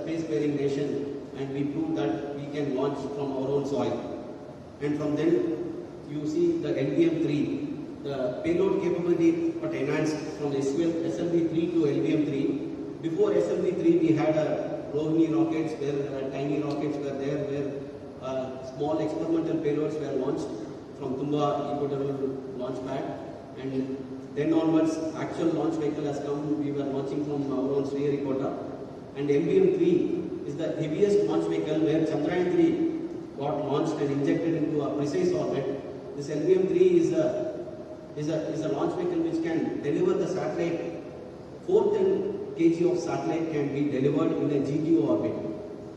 spacefaring nation, and we proved that we can launch from our own soil. And from then, you see the LVM-3, the payload capability got enhanced from SLV-3 to LVM-3. Before SLV-3, we had Rohini rockets, where tiny rockets were there, where small experimental payloads were launched from Tumba Equatorial Launch Pad. And then onwards, actual launch vehicle has come. We were launching from our own Sriharikota. And LVM-3 is the heaviest launch vehicle where Chandrayaan-3 got launched and injected into a precise orbit. This LVM-3 is a launch vehicle which can deliver the satellite. 410 kg of satellite can be delivered in a GTO orbit.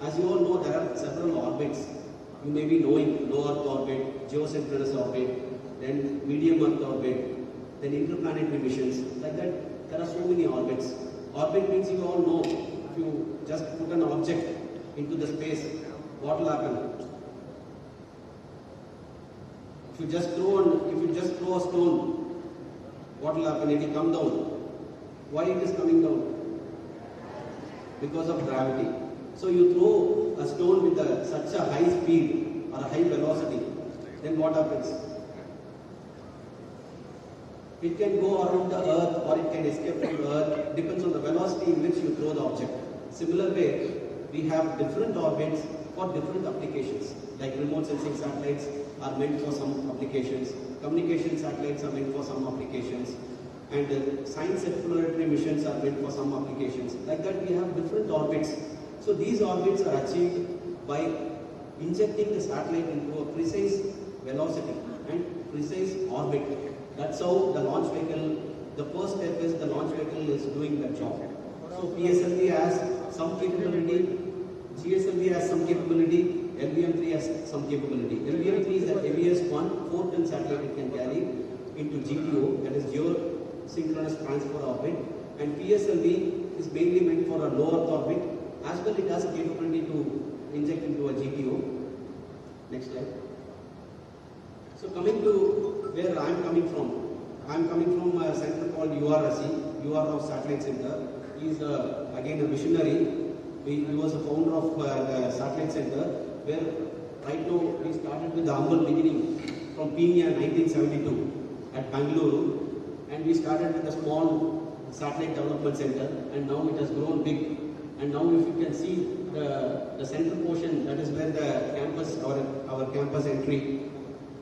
As you all know, there are several orbits. You may be knowing low Earth orbit, geosynchronous orbit, then medium Earth orbit, then interplanetary missions. Like that, there are so many orbits. Orbit means you all know, if you just put an object into the space, what will happen? If you just throw a stone, what will happen? It will come down. Why it is coming down? Because of gravity. So you throw a stone with such a high speed or a high velocity, then what happens? It can go around the Earth or it can escape from the Earth, depends on the velocity in which you throw the object. Similar way, we have different orbits for different applications. Like remote sensing satellites are meant for some applications, communication satellites are meant for some applications, and science exploratory missions are meant for some applications. Like that, we have different orbits. So these orbits are achieved by injecting the satellite into a precise velocity and precise orbit. That's how the launch vehicle, the first step is the launch vehicle is doing that job. So PSLV has some capability, GSLV has some capability, LVM-3 has some capability. LVM-3 is the heaviest one, 4-ton satellite it can carry into GTO, that is geosynchronous transfer orbit, and PSLV is mainly meant for a low Earth orbit. As well, it has a capability to inject into a GTO. Next slide. So coming to where I am coming from. I am coming from a center called URSC, UR Satellite Center. He is again a visionary. He was a founder of the Satellite Center, where right now we started with the humble beginning from Penia 1972 at Bangalore, and we started with a small satellite development center, and now it has grown big. And now if you can see the center portion, that is where the campus, our campus entry,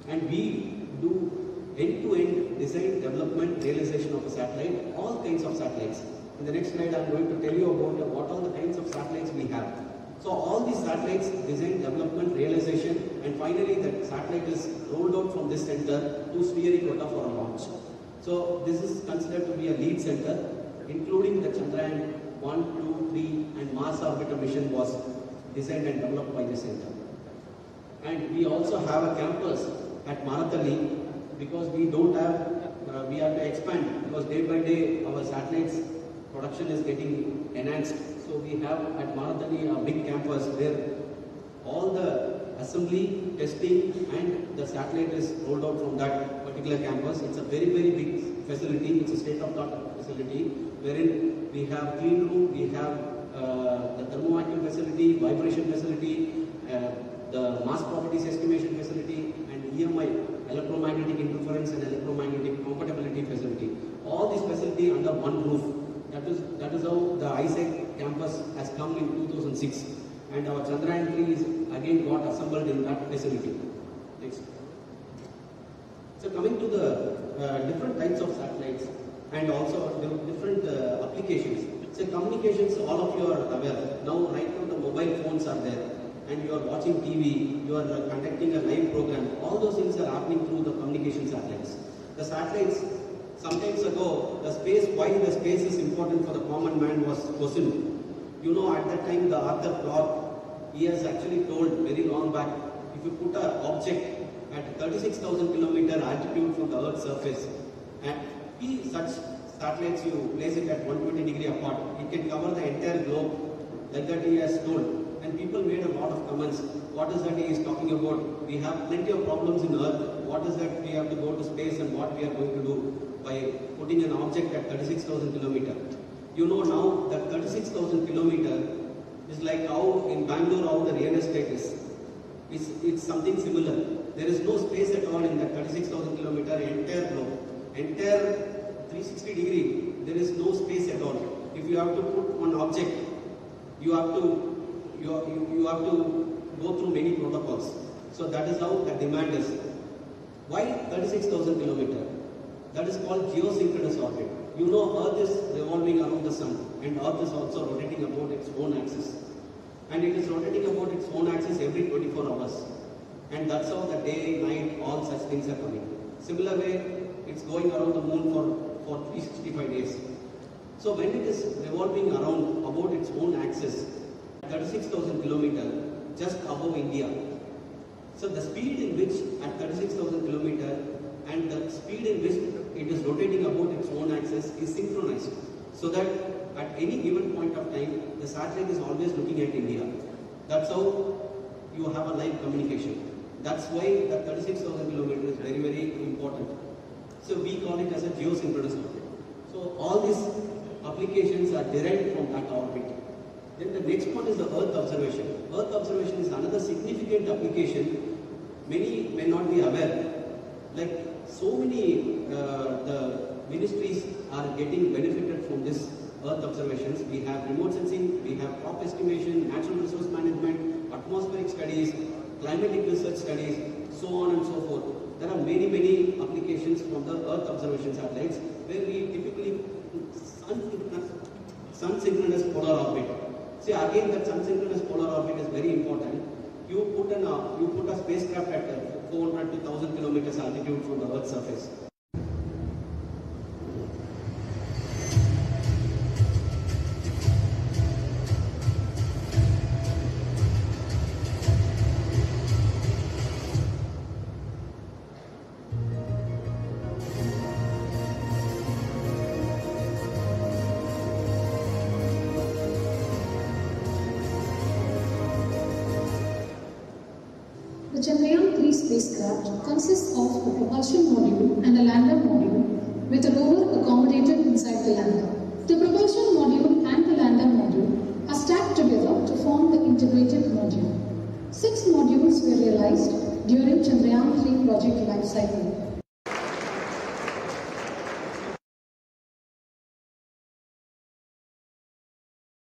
and we do end-to-end design, development, realization of a satellite, all kinds of satellites. In the next slide, I am going to tell you about what all the kinds of satellites we have. So all these satellites, design, development, realization, and finally the satellite is rolled out from this center to Sriharikota for a launch. So this is considered to be a lead center, including the Chandrayaan-1, 2, 3 and Mars Orbiter mission was designed and developed by this center. And we also have a campus at Marathalli, because we don't have, we have to expand, because day by day our satellites production is getting enhanced. So we have at Marathalli a big campus where all the assembly, testing and the satellite is rolled out from that particular campus. It's a very, very big facility. It's a state-of-the-art facility wherein we have clean room, we have the thermovacuum facility, vibration facility, the mass properties estimation facility, and EMI, electromagnetic interference and electromagnetic compatibility facility. All these facilities under one roof. That is how the ISEC campus has come in 2006, and our Chandrayaan-3 is again got assembled in that facility. Next. So coming to the different types of satellites and also different applications. So communications, all of you are aware. Now right now the mobile phones are there, and you are watching TV, you are conducting a live program. All those things are happening through the communication satellites. The satellites, sometimes ago, why the space is important for the common man was questioned. You know, at that time, the Arthur Clarke, he has actually told very long back, if you put an object at 36,000 kilometer altitude from the Earth's surface, and such satellites you place it at 120 degree apart, it can cover the entire globe, like that he has told. And people made a lot of comments. What is that he is talking about? We have plenty of problems in Earth. What is that we have to go to space, and what we are going to do by putting an object at 36,000 kilometer? You know now that 36,000 kilometer, It's like how in Bangalore how the real estate is. It's something similar. There is no space at all in that 36,000 kilometer entire globe. Entire 360 degree, there is no space at all. If you have to put one object, you have to go through many protocols. So that is how the demand is. Why 36,000 kilometer? That is called geosynchronous orbit. You know Earth is revolving around the Sun and Earth is also rotating about its own axis. And it is rotating about its own axis every 24 hours. And that's how the day, night, all such things are coming. Similar way, it's going around the moon for 365 days. So when it is revolving around about its own axis, 36,000 kilometer just above India. So the speed in which at 36,000 kilometer and the speed in which it is rotating about its own axis is synchronized. So that at any given point of time, the satellite is always looking at India. That's how you have a live communication. That's why the 36,000 kilometer is very, very important. So we call it as a geosynchronous orbit. So all these applications are derived from that orbit. Then the next one is the Earth observation. Earth observation is another significant application. Many may not be aware. Like so many the ministries are getting benefited from this Earth observations. We have remote sensing, we have crop estimation, natural resource management, atmospheric studies, climatic research studies, so on and so forth. There are many, many applications from the Earth observation satellites where we typically sun-synchronous polar orbit. See again that sun-synchronous polar orbit is very important. You put a spacecraft at 400 to 1000 kilometers altitude from the Earth's surface. The Chandrayaan-3 spacecraft consists of a propulsion module and a lander module with a rover accommodated inside the lander. The propulsion module and the lander module are stacked together to form the integrated module. 6 modules were realized during Chandrayaan-3 project life cycle.